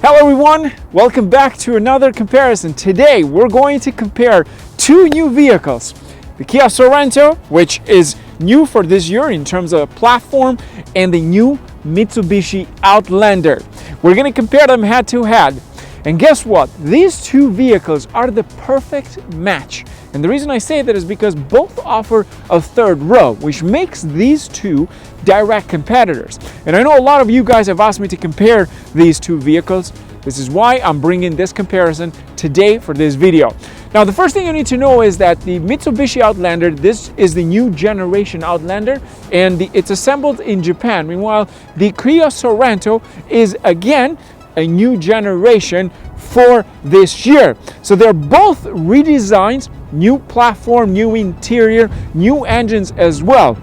Hello everyone, welcome back to another comparison. Today we're going to compare two new vehicles. The Kia Sorento, which is new for this year in terms of platform, and the new Mitsubishi Outlander. We're going to compare them head to head. And guess what? These two vehicles are the perfect match. And the reason I say that is because both offer a third row, which makes these two direct competitors. And I know a lot of you guys have asked me to compare these two vehicles. This is why I'm bringing this comparison today for this video. Now, the first thing you need to know is that the Mitsubishi Outlander, this is the new generation Outlander, and it's assembled in Japan. Meanwhile, the Kia Sorento is again a new generation for this year. So they're both redesigns, new platform, new interior, new engines as well.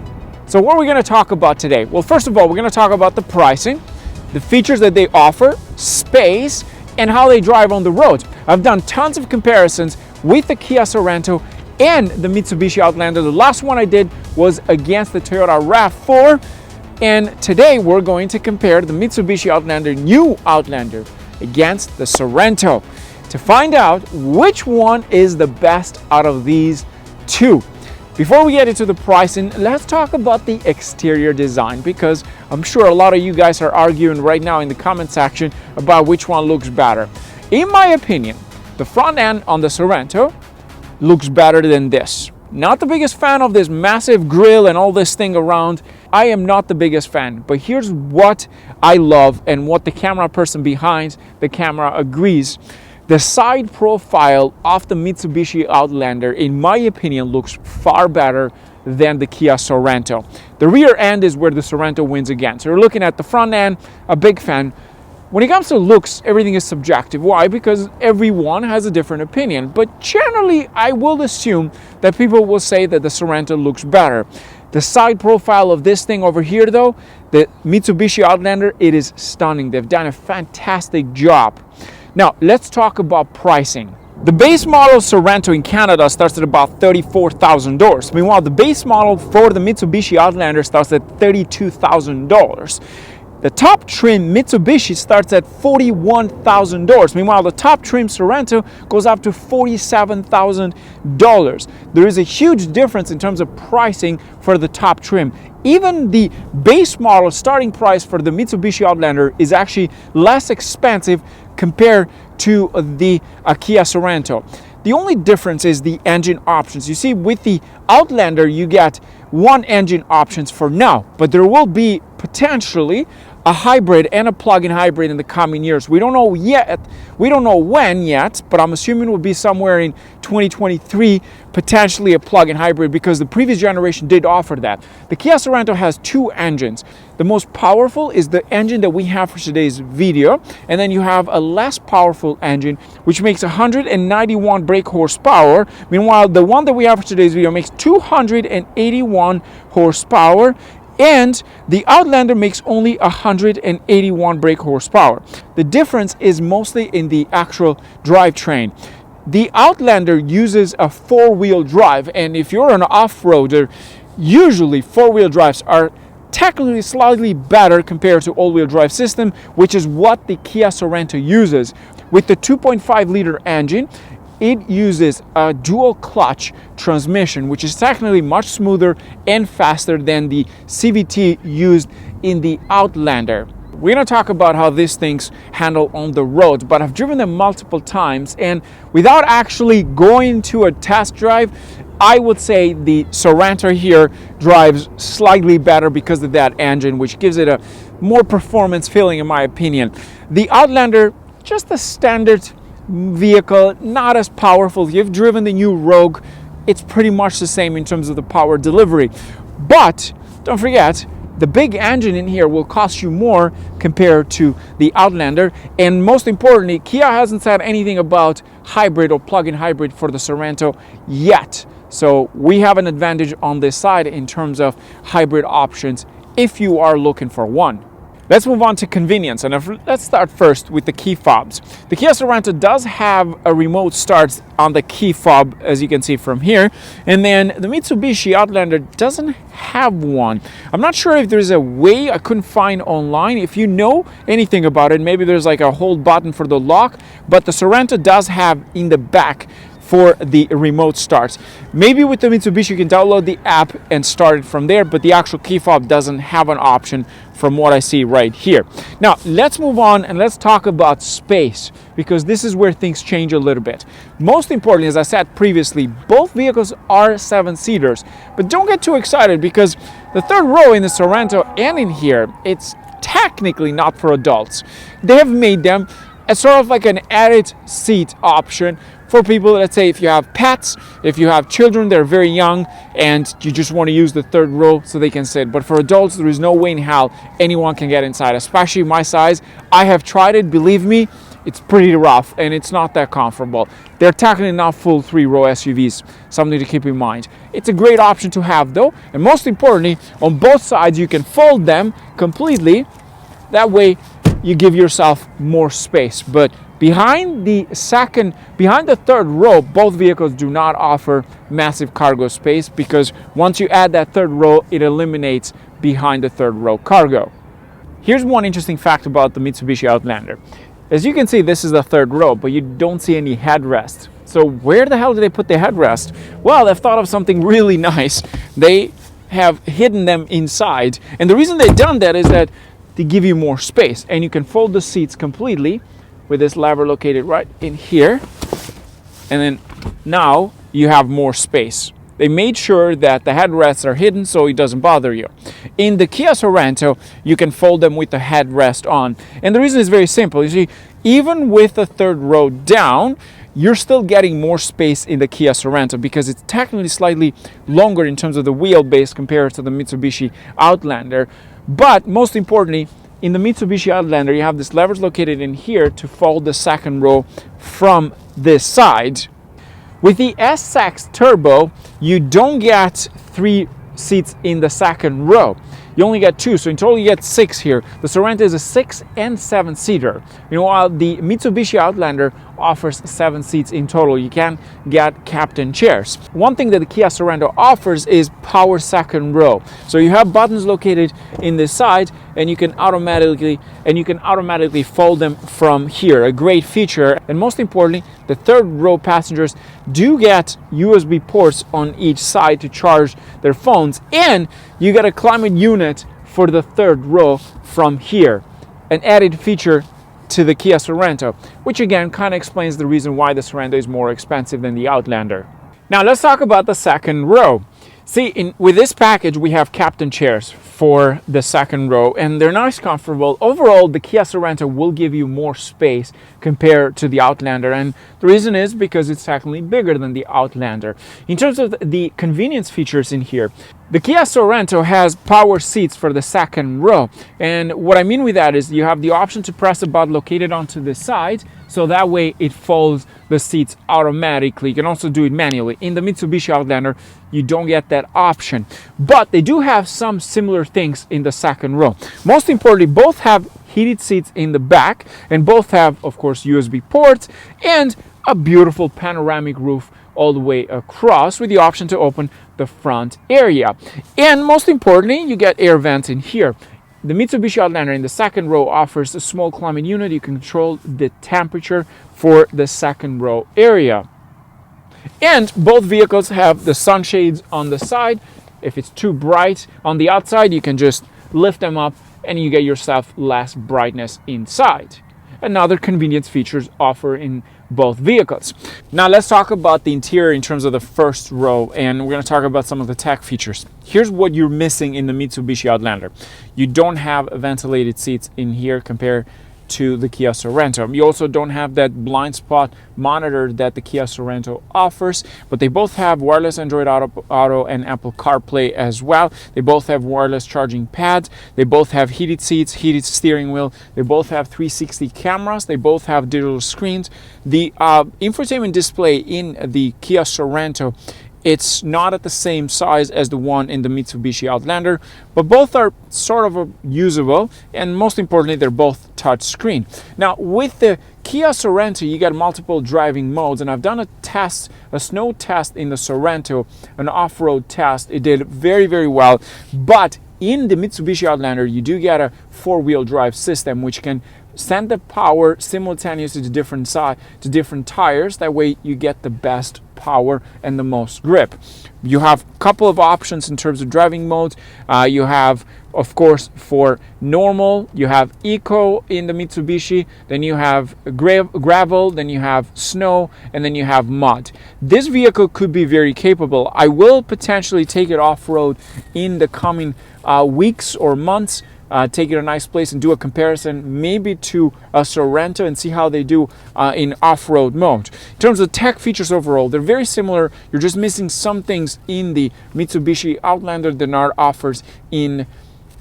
So what are we going to talk about today? Well, first of all, we're going to talk about the pricing, the features that they offer, space, and how they drive on the road. I've done tons of comparisons with the Kia Sorento and the Mitsubishi Outlander. The last one I did was against the Toyota RAV4. And today we're going to compare the Mitsubishi Outlander, new Outlander, against the Sorento to find out which one is the best out of these two. Before we get into the pricing, let's talk about the exterior design, because I'm sure a lot of you guys are arguing right now in the comment section about which one looks better. In my opinion, the front end on the Sorento looks better than this. Not the biggest fan of this massive grille and all this thing around. I am not the biggest fan, but here's what I love and what the camera person behind the camera agrees. The side profile of the Mitsubishi Outlander, in my opinion, looks far better than the Kia Sorento. The rear end is where the Sorento wins again. So we're looking at the front end, a big fan. When it comes to looks, everything is subjective. Why? Because everyone has a different opinion. But generally, I will assume that people will say that the Sorento looks better. The side profile of this thing over here, though, the Mitsubishi Outlander, it is stunning. They've done a fantastic job. Now, let's talk about pricing. The base model Sorento in Canada starts at about $34,000. Meanwhile, the base model for the Mitsubishi Outlander starts at $32,000. The top trim Mitsubishi starts at $41,000. Meanwhile, the top trim Sorento goes up to $47,000. There is a huge difference in terms of pricing for the top trim. Even the base model starting price for the Mitsubishi Outlander is actually less expensive compared to the Kia Sorento. The only difference is the engine options. You see, with the Outlander, you get one engine options for now, but there will be potentially a hybrid and a plug-in hybrid in the coming years. We don't know yet, we don't know when yet, but I'm assuming it will be somewhere in 2023, potentially a plug-in hybrid, because the previous generation did offer that. The Kia Sorento has two engines. The most powerful is the engine that we have for today's video, and then you have a less powerful engine, which makes 191 brake horsepower. Meanwhile, the one that we have for today's video makes 281 horsepower, and the Outlander makes only 181 brake horsepower. The difference is mostly in the actual drivetrain. The Outlander uses a four-wheel drive, and if you're an off-roader, usually four-wheel drives are technically slightly better compared to all-wheel drive system, which is what the Kia Sorento uses. With the 2.5 liter engine, it uses a dual clutch transmission, which is technically much smoother and faster than the CVT used in the Outlander. We're going to talk about how these things handle on the road, but I've driven them multiple times, and without actually going to a test drive, I would say the Sorento here drives slightly better because of that engine, which gives it a more performance feeling, in my opinion. The Outlander, just a standard vehicle, not as powerful. If you've driven the new Rogue, it's pretty much the same in terms of the power delivery. But don't forget, the big engine in here will cost you more compared to the Outlander. And most importantly, Kia hasn't said anything about hybrid or plug-in hybrid for the Sorento yet. So we have an advantage on this side in terms of hybrid options if you are looking for one. Let's move on to convenience, and let's start first with the key fobs. The Kia Sorento does have a remote start on the key fob, as you can see from here, and then the Mitsubishi Outlander doesn't have one. I'm not sure if there's a way, I couldn't find online. If you know anything about it, maybe there's like a hold button for the lock, but the Sorento does have in the back for the remote starts. Maybe with the Mitsubishi you can download the app and start it from there, but the actual key fob doesn't have an option from what I see right here. Now let's move on and let's talk about space, because this is where things change a little bit. Most importantly, as I said previously, both vehicles are 7-seaters, but don't get too excited because the third row in the Sorento and in here, it's technically not for adults. They have made them as sort of like an added seat option for people, let's say if you have pets, if you have children, they're very young, and you just want to use the third row so they can sit. But for adults, there is no way in hell anyone can get inside, especially my size. I have tried it, believe me, it's pretty rough and it's not that comfortable. They're technically not full 3-row SUVs, something to keep in mind. It's a great option to have though, and most importantly, on both sides you can fold them completely. That way you give yourself more space. But behind the third row, both vehicles do not offer massive cargo space, because once you add that third row, it eliminates behind the third row cargo. Here's one interesting fact about the Mitsubishi Outlander. As you can see, this is the third row, but you don't see any headrest. So where the hell did they put the headrest? Well, they've thought of something really nice. They have hidden them inside, and the reason they've done that is that to give you more space, and you can fold the seats completely with this lever located right in here, and then now you have more space. They made sure that the headrests are hidden so it doesn't bother you. In the Kia Sorento, you can fold them with the headrest on, and the reason is very simple. You see, even with the third row down, you're still getting more space in the Kia Sorento because it's technically slightly longer in terms of the wheelbase compared to the Mitsubishi Outlander. But most importantly, in the Mitsubishi Outlander, you have this levers located in here to fold the second row from this side. With the SX Turbo, you don't get 3 seats in the second row. You only get 2, so in total you get 6 here. The Sorento is a 6 and 7-seater. While the Mitsubishi Outlander offers 7 seats in total. You can get captain chairs. One thing that the Kia Sorento offers is power second row. So you have buttons located in this side, and you can automatically fold them from here. A great feature. And most importantly, the third row passengers do get USB ports on each side to charge their phones, and you get a climate unit for the third row from here. An added feature to the Kia Sorento, which again kind of explains the reason why the Sorento is more expensive than the Outlander. Now let's talk about the second row. See, with this package we have captain chairs for the second row, and they're nice, comfortable. Overall, the Kia Sorento will give you more space compared to the Outlander, and the reason is because it's technically bigger than the Outlander. In terms of the convenience features in here, the Kia Sorento has power seats for the second row, and what I mean with that is you have the option to press a button located onto the side, so that way it folds the seats automatically. You can also do it manually. In the Mitsubishi Outlander, you don't get that option, but they do have some similar things in the second row. Most importantly, both have heated seats in the back, and both have, of course, USB ports and a beautiful panoramic roof all the way across with the option to open the front area. And most importantly, you get air vents in here. The Mitsubishi Outlander in the second row offers a small climate unit. You can control the temperature for the second row area. And both vehicles have the sunshades on the side. If it's too bright on the outside, you can just lift them up and you get yourself less brightness inside. Another convenience features offer in both vehicles. Now let's talk about the interior in terms of the first row, and we're going to talk about some of the tech features. Here's what you're missing in the Mitsubishi Outlander. You don't have ventilated seats in here compared to the Kia Sorento. You also don't have that blind spot monitor that the Kia Sorento offers, but they both have wireless Android Auto and Apple CarPlay as well. They both have wireless charging pads. They both have heated seats, heated steering wheel. They both have 360 cameras. They both have digital screens. The infotainment display in the Kia Sorento It's not at the same size as the one in the Mitsubishi Outlander, but both are sort of usable, and most importantly, they're both touch screen. Now, with the Kia Sorento, you get multiple driving modes, and I've done a test, a snow test in the Sorento, an off-road test. It did very, very well, but in the Mitsubishi Outlander, you do get a four-wheel drive system, which can send the power simultaneously to different tires. That way you get the best power and the most grip. You have a couple of options in terms of driving modes. You have, of course, for normal, you have eco in the Mitsubishi, then you have gravel, then you have snow, and then you have mud. This vehicle could be very capable. I will potentially take it off-road in the coming weeks or months, take it a nice place and do a comparison maybe to a Sorento and see how they do in off-road mode. In terms of tech features overall, they're very similar. You're just missing some things in the Mitsubishi Outlander that are offered in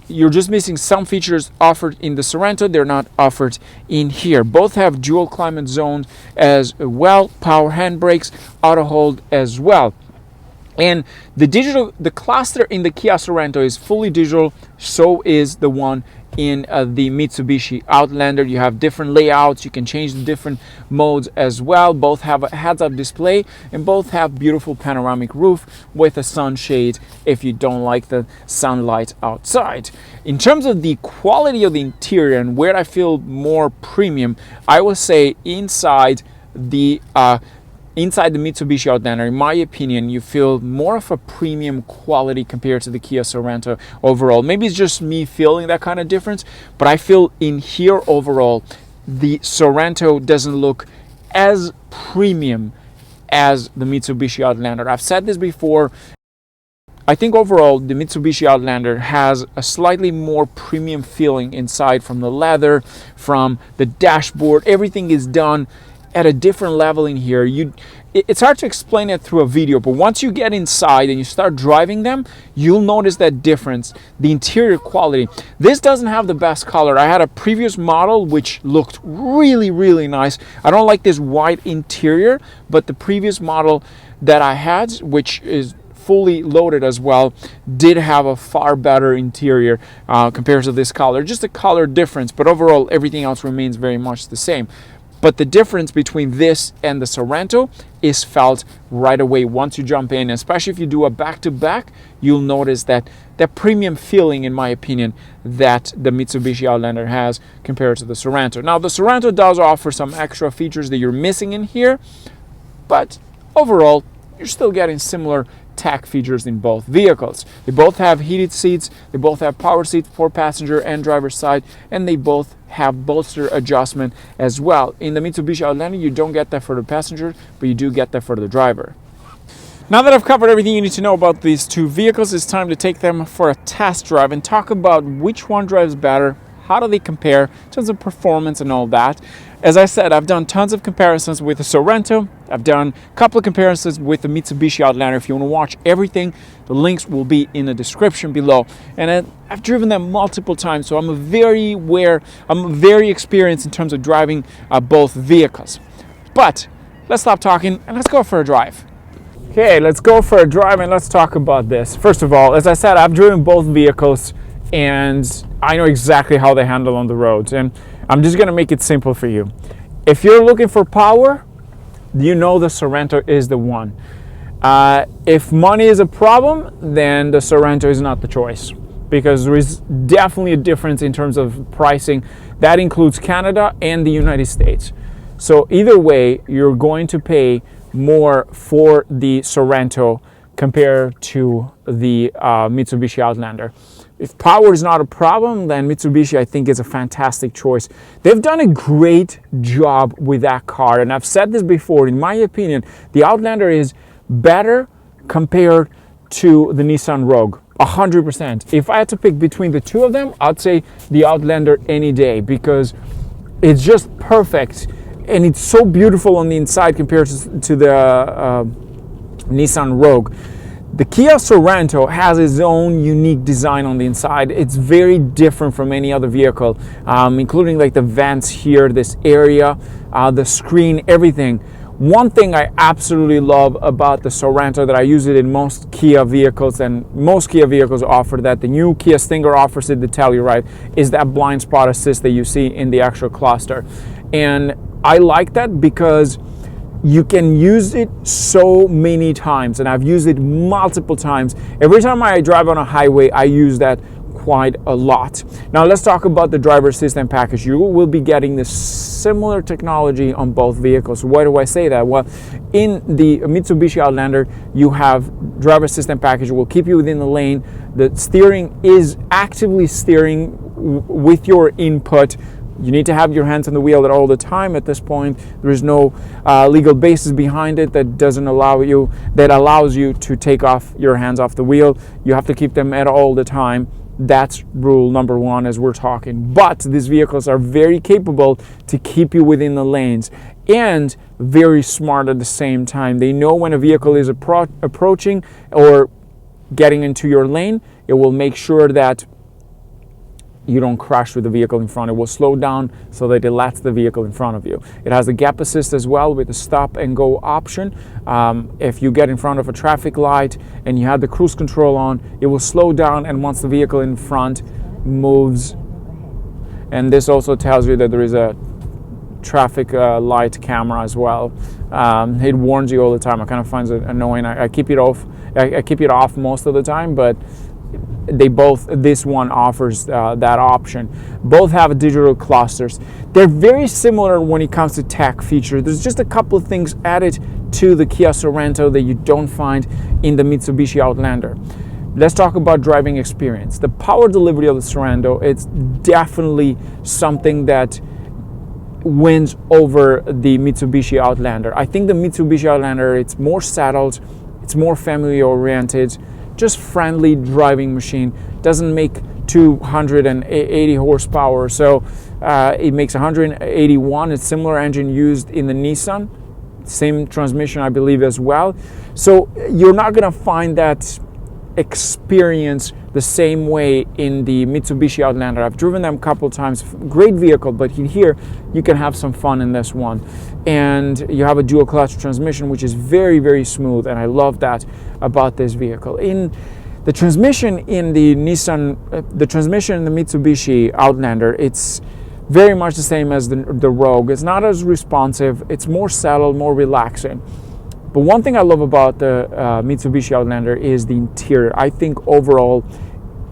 You're just missing some features offered in the Sorento. They're not offered in here. Both have dual climate zones as well, power handbrakes, auto hold as well. And the cluster in the Kia Sorento is fully digital, so is the one in the Mitsubishi Outlander. You have different layouts, you can change the different modes as well. Both have a heads-up display and both have beautiful panoramic roof with a sunshade if you don't like the sunlight outside. In terms of the quality of the interior and where I feel more premium, I would say inside the Mitsubishi Outlander, in my opinion, you feel more of a premium quality compared to the Kia Sorento overall. Maybe it's just me feeling that kind of difference, but I feel in here overall, the Sorento doesn't look as premium as the Mitsubishi Outlander. I've said this before. I think overall, the Mitsubishi Outlander has a slightly more premium feeling inside, from the leather, from the dashboard. Everything is done at a different level in here. It's hard to explain it through a video, but once you get inside and you start driving them, you'll notice that difference, the interior quality. This doesn't have the best color. I had a previous model which looked really, really nice. I don't like this white interior, but the previous model that I had, which is fully loaded as well, did have a far better interior compared to this color. Just a color difference, but overall everything else remains very much the same. But the difference between this and the Sorento is felt right away once you jump in, especially if you do a back-to-back. You'll notice that premium feeling, in my opinion, that the Mitsubishi Outlander has compared to the Sorento. Now, the Sorento does offer some extra features that you're missing in here, but overall, you're still getting similar tech features in both vehicles. They both have heated seats, they both have power seats for passenger and driver's side, and they both have bolster adjustment as well. In the Mitsubishi Outlander, you don't get that for the passenger, but you do get that for the driver. Now that I've covered everything you need to know about these two vehicles, it's time to take them for a test drive and talk about which one drives better, how do they compare in terms of performance and all that. As I said, I've done tons of comparisons with the Sorento. I've done a couple of comparisons with the Mitsubishi Outlander. If you want to watch everything, the links will be in the description below. And I've driven them multiple times, so I'm very experienced in terms of driving both vehicles. But let's stop talking and let's go for a drive. Okay, let's go for a drive and let's talk about this. First of all, as I said, I've driven both vehicles and I know exactly how they handle on the roads. And I'm just gonna make it simple for you. If you're looking for power, you know the Sorento is the one. If money is a problem, then the Sorento is not the choice, because there is definitely a difference in terms of pricing. That includes Canada and the United States. So either way, you're going to pay more for the Sorento compared to the Mitsubishi Outlander. If power is not a problem, then Mitsubishi, I think, is a fantastic choice. They've done a great job with that car, and I've said this before. In my opinion, the Outlander is better compared to the Nissan Rogue, 100%. If I had to pick between the two of them, I'd say the Outlander any day, because it's just perfect, and it's so beautiful on the inside compared to the Nissan Rogue. The Kia Sorento has its own unique design on the inside. It's very different from any other vehicle, including like the vents here, this area, the screen, everything. One thing I absolutely love about the Sorento, that I use it in most Kia vehicles, and most Kia vehicles offer that, the new Kia Stinger offers it, the Telluride, is that blind spot assist that you see in the actual cluster. And I like that because you can use it so many times, and I've used it multiple times. Every time I drive on a highway, I use that quite a lot. Now let's talk about the driver assistance package. You will be getting this similar technology on both vehicles. Why do I say that? Well, in the Mitsubishi Outlander, you have driver assistance package. It will keep you within the lane. The steering is actively steering with your input. You need to have your hands on the wheel at all the time. At this point, there is no legal basis behind it that doesn't allow you, that allows you to take off your hands off the wheel. You have to keep them at all the time. That's rule number one as we're talking. But these vehicles are very capable to keep you within the lanes, and very smart at the same time. They know when a vehicle is approaching or getting into your lane. It will make sure that you don't crash with the vehicle in front. It will slow down so that it lets the vehicle in front of you. It has a gap assist as well with the stop and go option. If you get in front of a traffic light and you have the cruise control on, it will slow down, and once the vehicle in front moves, and this also tells you that there is a traffic light camera as well. It warns you all the time. I kind of find it annoying. I keep it off. I keep it off most of the time, but this one offers that option. Both have digital clusters. They're very similar when it comes to tech features. There's just a couple of things added to the Kia Sorento that you don't find in the Mitsubishi Outlander. Let's talk about driving experience. The power delivery of the Sorento, it's definitely something that wins over the Mitsubishi Outlander. I think the Mitsubishi Outlander, it's more settled, it's more family oriented, just friendly driving machine. Doesn't make 280 horsepower, so it makes 181. It's similar engine used in the Nissan, same transmission I believe as well. So you're not gonna find that experience the same way in the Mitsubishi Outlander. I've driven them a couple of times. Great vehicle, but here you can have some fun in this one. And you have a dual clutch transmission, which is very, very smooth, and I love that about this vehicle. In the transmission in the transmission in the Mitsubishi Outlander, it's very much the same as the Rogue. It's not as responsive. It's more settled, more relaxing. But one thing I love about the Mitsubishi Outlander is the interior. I think overall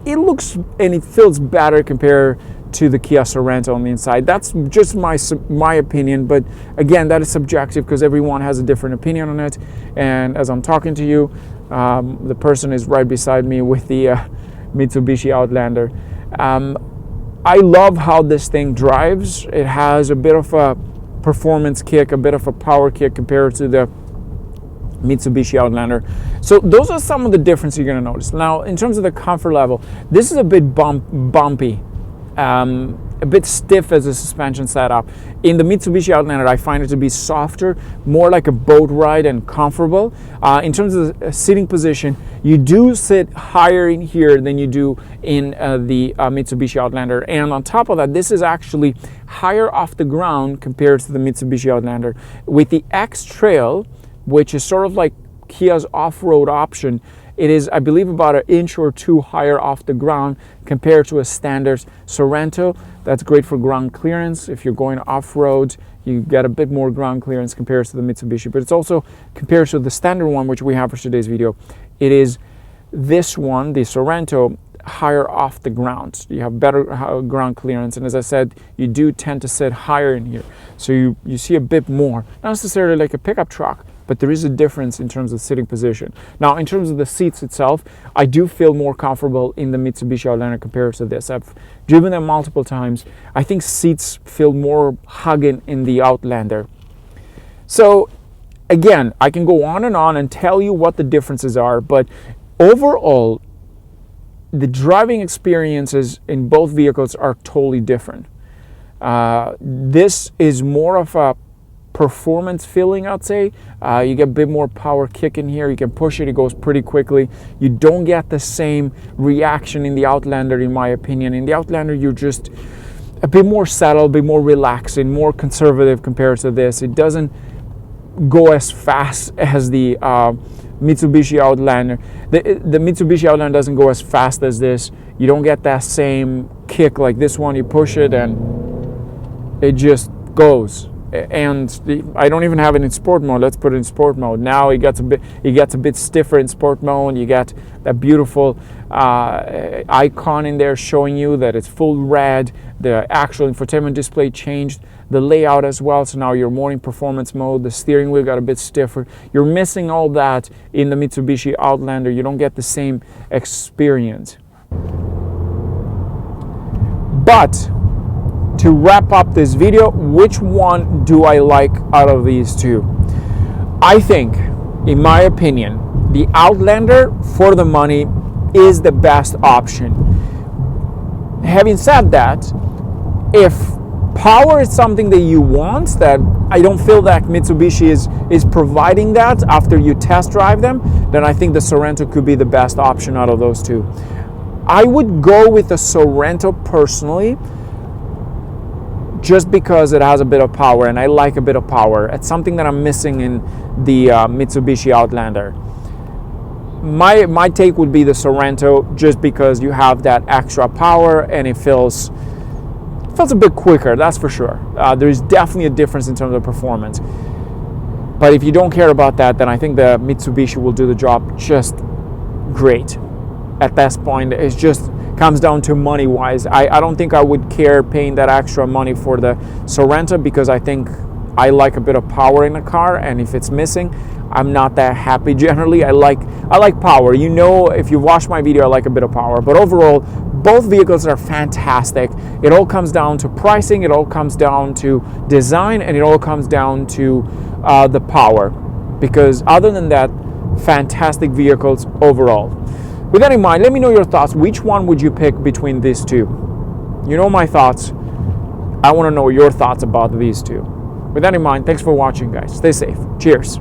it looks and it feels better compared to the Kia Sorento on the inside. That's just my opinion, but again, that is subjective because everyone has a different opinion on it. And as I'm talking to you, the person is right beside me with the Mitsubishi Outlander. I love how this thing drives. It has a bit of a performance kick, a bit of a power kick compared to the Mitsubishi Outlander. So those are some of the differences you're going to notice. Now, in terms of the comfort level, this is a bit bumpy, a bit stiff as a suspension setup. In the Mitsubishi Outlander, I find it to be softer, more like a boat ride and comfortable. In terms of the sitting position, you do sit higher in here than you do in the Mitsubishi Outlander. And on top of that, this is actually higher off the ground compared to the Mitsubishi Outlander. With the X-Trail, which is sort of like Kia's off-road option, it is, I believe, about an inch or two higher off the ground compared to a standard Sorento. That's great for ground clearance. If you're going off-road, you get a bit more ground clearance compared to the Mitsubishi. But it's also compared to the standard one, which we have for today's video. It is this one, the Sorento, higher off the ground. You have better ground clearance, and as I said, you do tend to sit higher in here. So you see a bit more, not necessarily like a pickup truck, but there is a difference in terms of sitting position. Now, in terms of the seats itself, I do feel more comfortable in the Mitsubishi Outlander compared to this. I've driven them multiple times. I think seats feel more hugging in the Outlander. So again, I can go on and tell you what the differences are, but overall, the driving experiences in both vehicles are totally different. This is more of a performance feeling, I'd say. You get a bit more power kick in here. You can push it, it goes pretty quickly. You don't get the same reaction in the Outlander, in my opinion. In the Outlander, you're just a bit more settled, a bit more relaxing, more conservative compared to this. It doesn't go as fast as the Mitsubishi Outlander. The Mitsubishi Outlander doesn't go as fast as this. You don't get that same kick like this one. You push it and it just goes. And I don't even have it in sport mode. Let's put it in sport mode. Now it gets a bit stiffer in sport mode. You get that beautiful icon in there showing you that it's full red. The actual infotainment display changed the layout as well, so now you're more in performance mode. The steering wheel got a bit stiffer. You're missing all that in the Mitsubishi Outlander. You don't get the same experience. But to wrap up this video, which one do I like out of these two? I think, in my opinion, the Outlander for the money is the best option. Having said that, if power is something that you want, that I don't feel that Mitsubishi is providing that after you test drive them, then I think the Sorento could be the best option out of those two. I would go with the Sorento personally, just because it has a bit of power, and I like a bit of power. It's something that I'm missing in the Mitsubishi Outlander. My take would be the Sorento, just because you have that extra power and it feels a bit quicker, that's for sure. There's definitely a difference in terms of performance. But if you don't care about that, then I think the Mitsubishi will do the job just great. At this point, it just comes down to money-wise. I don't think I would care paying that extra money for the Sorento, because I think I like a bit of power in a car, and if it's missing, I'm not that happy generally. I like power. You know, if you watch my video, I like a bit of power. But overall, both vehicles are fantastic. It all comes down to pricing, it all comes down to design, and it all comes down to the power. Because other than that, fantastic vehicles overall. With that in mind, let me know your thoughts. Which one would you pick between these two? You know my thoughts. I want to know your thoughts about these two. With that in mind, thanks for watching, guys. Stay safe. Cheers.